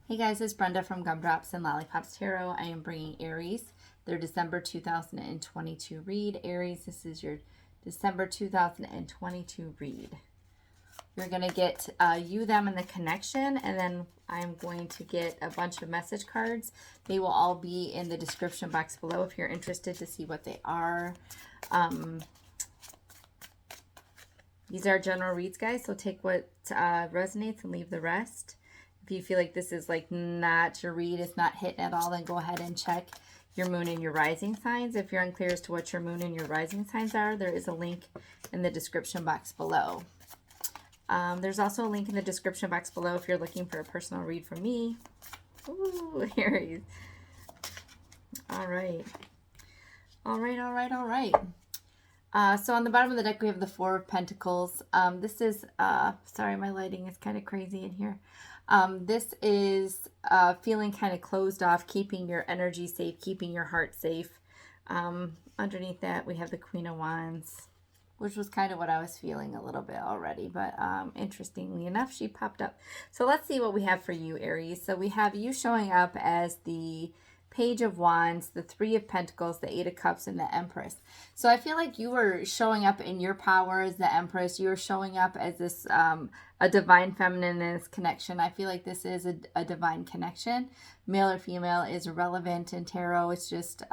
Hey guys, it's Brenda from Gumdrops and Lollipops Tarot. I am bringing Aries, their December 2022 read. Aries, this is your December 2022 read. You're going to get you, them, and the connection, and then I'm going to get a bunch of message cards. They will all be in the description box below if you're interested to see what they are. These are general reads, guys, so take what resonates and leave the rest. If you feel like this is like not your read, it's not hitting at all, then go ahead and check your moon and your rising signs. If you're unclear as to what your moon and your rising signs are, there is a link in the description box below. There's also a link in the description box below if you're looking for a personal read from me. Ooh, Aries. All right. All right, all right, all right. So on the bottom of the deck, we have the Four of Pentacles. This is, sorry, my lighting is kind of crazy in here. This is feeling kind of closed off, keeping your energy safe, keeping your heart safe. Underneath that, we have the Queen of Wands, which was kind of what I was feeling a little bit already. But interestingly enough, she popped up. So let's see what we have for you, Aries. So we have you showing up as the Page of Wands, the Three of Pentacles, the Eight of Cups, and the Empress. So I feel like you were showing up in your power as the Empress. You were showing up as this a divine feminine in this connection. I feel like this is a divine connection. Male or female is irrelevant in tarot. It's just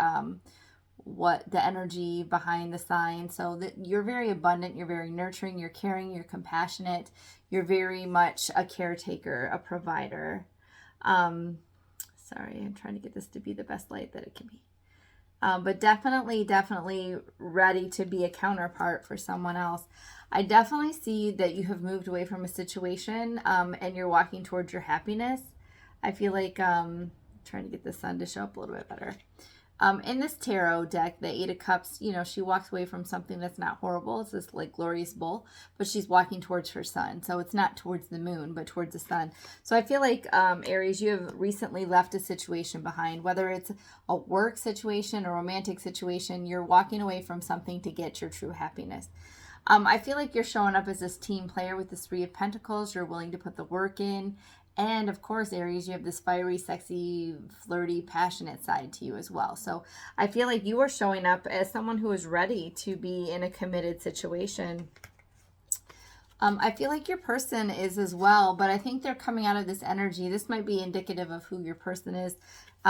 what the energy behind the sign. So that you're very abundant, you're very nurturing, you're caring, you're compassionate, you're very much a caretaker, a provider. Sorry, I'm trying to get this to be the best light that it can be. But definitely ready to be a counterpart for someone else. I definitely see that you have moved away from a situation and you're walking towards your happiness. I feel like trying to get the sun to show up a little bit better. In this tarot deck, the Eight of Cups, you know, she walks away from something that's not horrible. It's this like glorious bull, but she's walking towards her sun. So it's not towards the moon, but towards the sun. So I feel like, Aries, you have recently left a situation behind, whether it's a work situation, a romantic situation, you're walking away from something to get your true happiness. I feel like you're showing up as this team player with the Three of Pentacles. You're willing to put the work in. And of course, Aries, you have this fiery, sexy, flirty, passionate side to you as well. So I feel like you are showing up as someone who is ready to be in a committed situation. I feel like your person is as well, but I think they're coming out of this energy. This might be indicative of who your person is.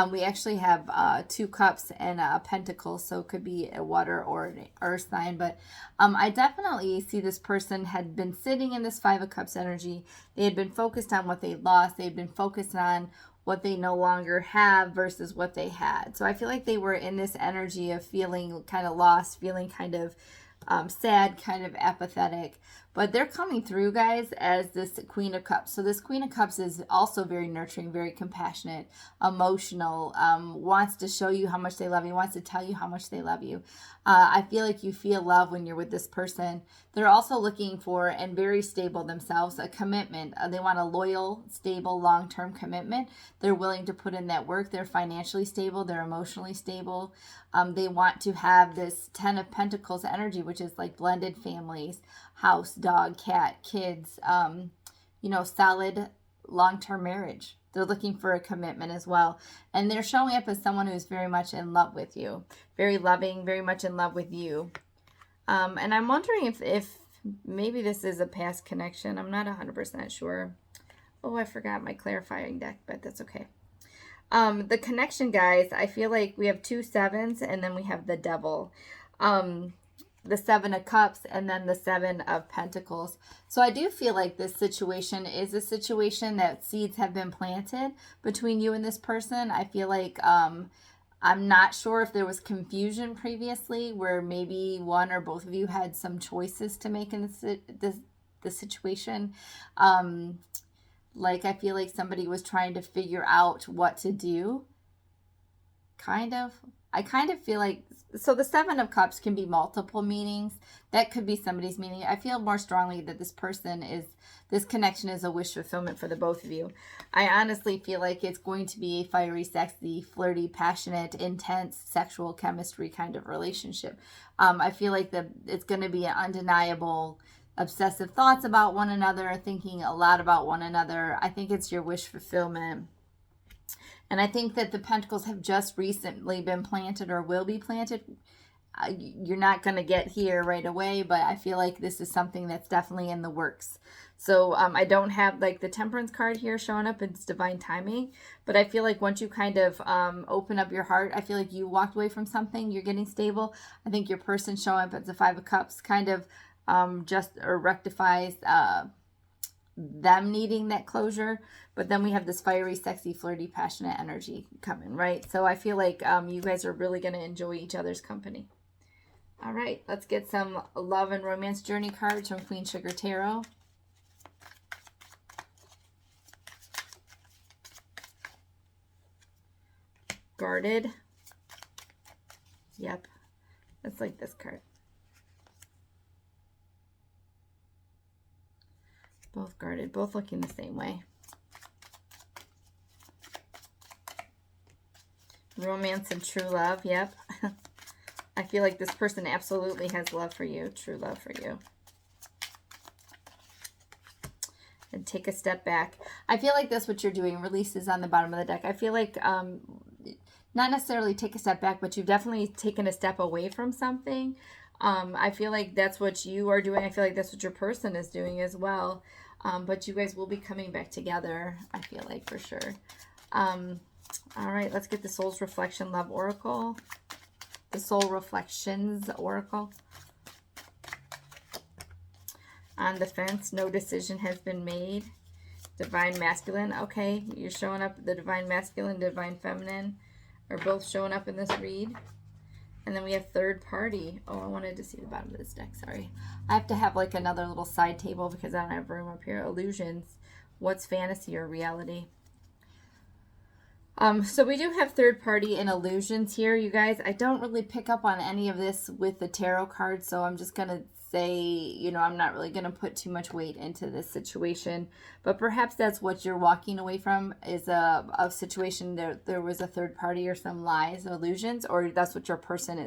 We actually have two cups and a pentacle, so it could be a water or an earth sign. But I definitely see this person had been sitting in this Five of Cups energy. They had been focused on what they lost. They had been focused on what they no longer have versus what they had. So I feel like they were in this energy of feeling kind of lost, feeling kind of sad, kind of apathetic. But they're coming through, guys, as this Queen of Cups. So this Queen of Cups is also very nurturing, very compassionate, emotional, wants to show you how much they love you, wants to tell you how much they love you. I feel like you feel love when you're with this person. They're also looking for, and very stable themselves, a commitment. They want a loyal, stable, long-term commitment. They're willing to put in that work. They're financially stable. They're emotionally stable. They want to have this Ten of Pentacles energy, which is like blended families, house, dog, cat, kids, you know, solid long-term marriage. They're looking for a commitment as well. And they're showing up as someone who's very much in love with you. Very loving, very much in love with you. And I'm wondering if maybe this is a past connection. I'm not 100% sure. Oh, I forgot my clarifying deck, but that's okay. The connection, guys, I feel like we have two sevens and then we have the devil. The Seven of Cups and then the Seven of Pentacles. So I do feel like this situation is a situation that seeds have been planted between you and this person. I feel like I'm not sure if there was confusion previously where maybe one or both of you had some choices to make in this situation. Like I feel like somebody was trying to figure out what to do. Kind of. I kind of feel like, so the Seven of Cups can be multiple meanings. That could be somebody's meaning. I feel more strongly that this person is, this connection is a wish fulfillment for the both of you. I honestly feel like it's going to be a fiery, sexy, flirty, passionate, intense, sexual chemistry kind of relationship. I feel like it's going to be an undeniable, obsessive thoughts about one another, thinking a lot about one another. I think it's your wish fulfillment. And I think that the pentacles have just recently been planted or will be planted. You're not going to get here right away, but I feel like this is something that's definitely in the works. So I don't have like the temperance card here showing up. It's divine timing. But I feel like once you kind of open up your heart, I feel like you walked away from something. You're getting stable. I think your person showing up as the Five of Cups kind of just or rectifies them needing that closure. But then we have this fiery, sexy, flirty, passionate energy coming, right? So I feel like you guys are really going to enjoy each other's company. All right, let's get some love and romance journey cards from Queen Sugar Tarot. Guarded. Yep, that's like this card. Both guarded, both looking the same way. Romance and true love, yep. I feel like this person absolutely has love for you, true love for you. And take a step back. I feel like that's what you're doing. Releases on the bottom of the deck. I feel like not necessarily take a step back, but you've definitely taken a step away from something. I feel like that's what you are doing. I feel like that's what your person is doing as well. But you guys will be coming back together, I feel like, for sure. All right, let's get the Soul's Reflection Love Oracle. The Soul Reflections Oracle. On the fence, no decision has been made. Divine Masculine. Okay, you're showing up. The Divine Masculine, Divine Feminine are both showing up in this read. And then we have third party. Oh, I wanted to see the bottom of this deck. Sorry. I have to have like another little side table because I don't have room up here. Illusions. What's fantasy or reality? So we do have third party and illusions here, you guys. I don't really pick up on any of this with the tarot cards, so I'm just going to say, you know, I'm not really going to put too much weight into this situation. But perhaps that's what you're walking away from, is a situation there was a third party or some lies, illusions, or that's what your person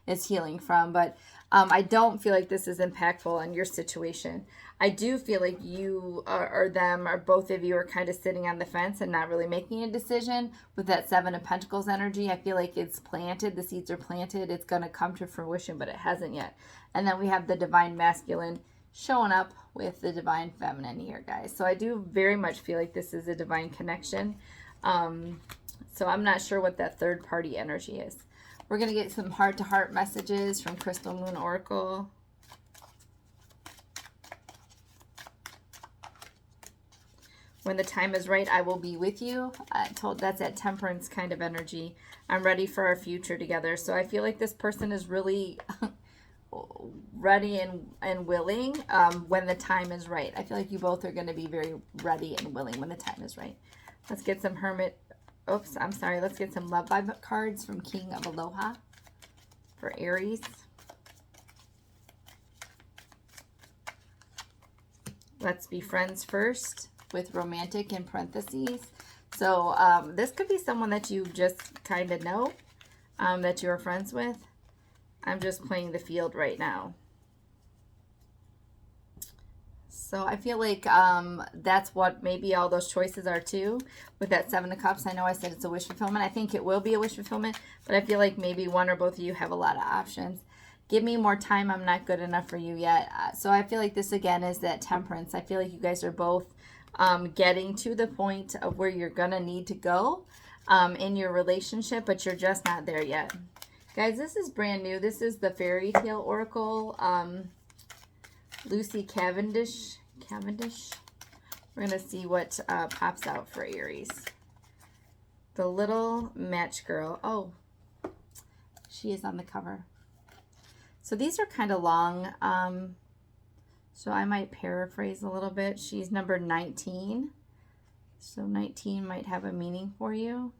is healing from. But I don't feel like this is impactful on your situation. I do feel like you or them or both of you are kind of sitting on the fence and not really making a decision with that Seven of Pentacles energy. I feel like it's planted. The seeds are planted. It's going to come to fruition, but it hasn't yet. And then we have the Divine Masculine showing up with the Divine Feminine here, guys. So I do very much feel like this is a divine connection. So I'm not sure what that third party energy is. We're going to get some heart-to-heart messages from Crystal Moon Oracle. When the time is right, I will be with you. That's that temperance kind of energy. I'm ready for our future together. So I feel like this person is really ready and willing when the time is right. I feel like you both are going to be very ready and willing when the time is right. Let's get some Hermit. Oops, I'm sorry. Let's get some Love Vibe cards from King of Aloha for Aries. Let's be friends first, with romantic in parentheses. So this could be someone that you just kind of know, that you're friends with. I'm just playing the field right now. So I feel like that's what maybe all those choices are too, with that Seven of Cups. I know I said it's a wish fulfillment. I think it will be a wish fulfillment, but I feel like maybe one or both of you have a lot of options. Give me more time. I'm not good enough for you yet. So I feel like this again is that temperance. I feel like you guys are both getting to the point of where you're gonna need to go in your relationship, but you're just not there yet. Guys, this is brand new. This is the Faerytale Oracle. Lucy Cavendish. We're gonna see what pops out for Aries. The Little Match Girl. Oh, she is on the cover. So these are kind of long. So I might paraphrase a little bit. She's number 19. So 19 might have a meaning for you.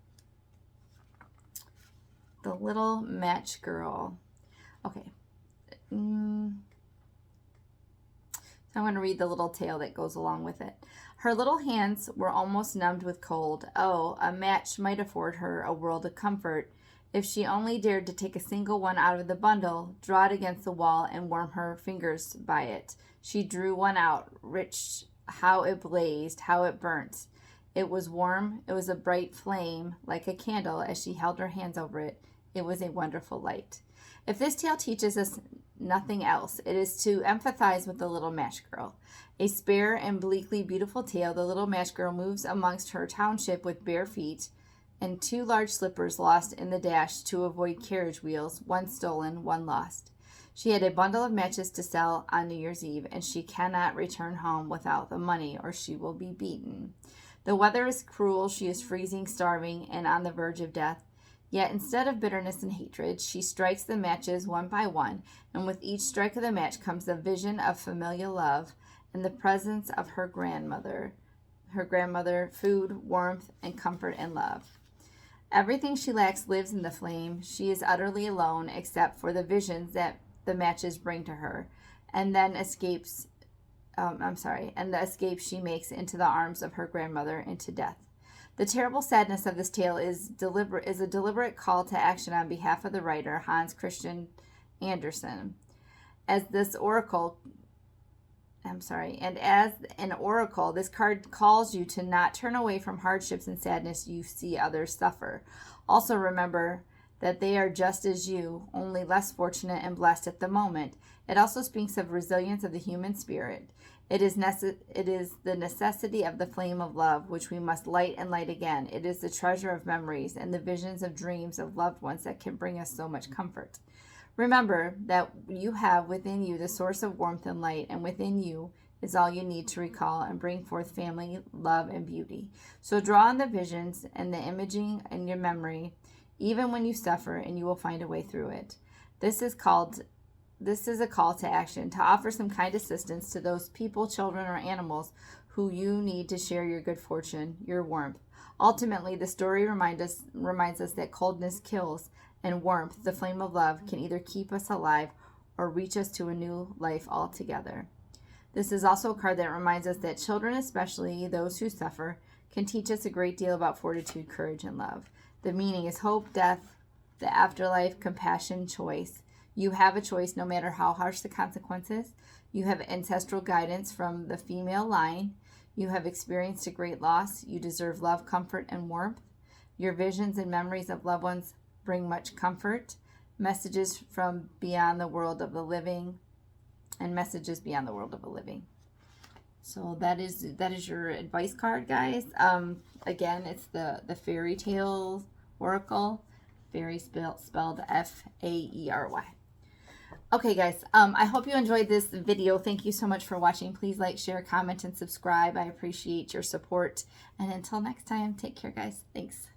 The Little Match Girl. Okay. So I'm going to read the little tale that goes along with it. Her little hands were almost numbed with cold. Oh, a match might afford her a world of comfort if she only dared to take a single one out of the bundle, draw it against the wall, and warm her fingers by it. She drew one out, rich, how it blazed, how it burnt. It was warm. It was a bright flame, like a candle, as she held her hands over it. It was a wonderful light. If this tale teaches us nothing else, it is to empathize with the little match girl. A spare and bleakly beautiful tale, the little match girl moves amongst her township with bare feet and 2 large slippers lost in the dash to avoid carriage wheels, one stolen, one lost. She had a bundle of matches to sell on New Year's Eve, and she cannot return home without the money, or she will be beaten. The weather is cruel. She is freezing, starving, and on the verge of death. Yet instead of bitterness and hatred, she strikes the matches one by one, and with each strike of the match comes a vision of familiar love and the presence of her grandmother, food, warmth, and comfort and love. Everything she lacks lives in the flame. She is utterly alone except for the visions that the matches bring to her, and then the escape she makes into the arms of her grandmother into death. The terrible sadness of this tale is a deliberate call to action on behalf of the writer, Hans Christian Andersen. As an oracle, this card calls you to not turn away from hardships and sadness you see others suffer. Also remember that they are just as you, only less fortunate and blessed at the moment. It also speaks of resilience of the human spirit. It is the necessity of the flame of love, which we must light and light again. It is the treasure of memories and the visions of dreams of loved ones that can bring us so much comfort. Remember that you have within you the source of warmth and light, and within you is all you need to recall and bring forth family, love, and beauty. So draw on the visions and the imaging in your memory, even when you suffer, and you will find a way through it. This is a call to action, to offer some kind assistance to those people, children, or animals who you need to share your good fortune, your warmth. Ultimately, the story reminds us that coldness kills, and warmth, the flame of love, can either keep us alive or reach us to a new life altogether. This is also a card that reminds us that children, especially those who suffer, can teach us a great deal about fortitude, courage, and love. The meaning is hope, death, the afterlife, compassion, choice. You have a choice no matter how harsh the consequences. You have ancestral guidance from the female line. You have experienced a great loss. You deserve love, comfort, and warmth. Your visions and memories of loved ones bring much comfort. Messages from beyond the world of the living, and messages beyond the world of the living. So that is your advice card, guys. Again, it's the Faerytale Oracle. Fairy spelled F-A-E-R-Y. Okay, guys, I hope you enjoyed this video. Thank you so much for watching. Please like, share, comment, and subscribe. I appreciate your support. And until next time, take care, guys. Thanks.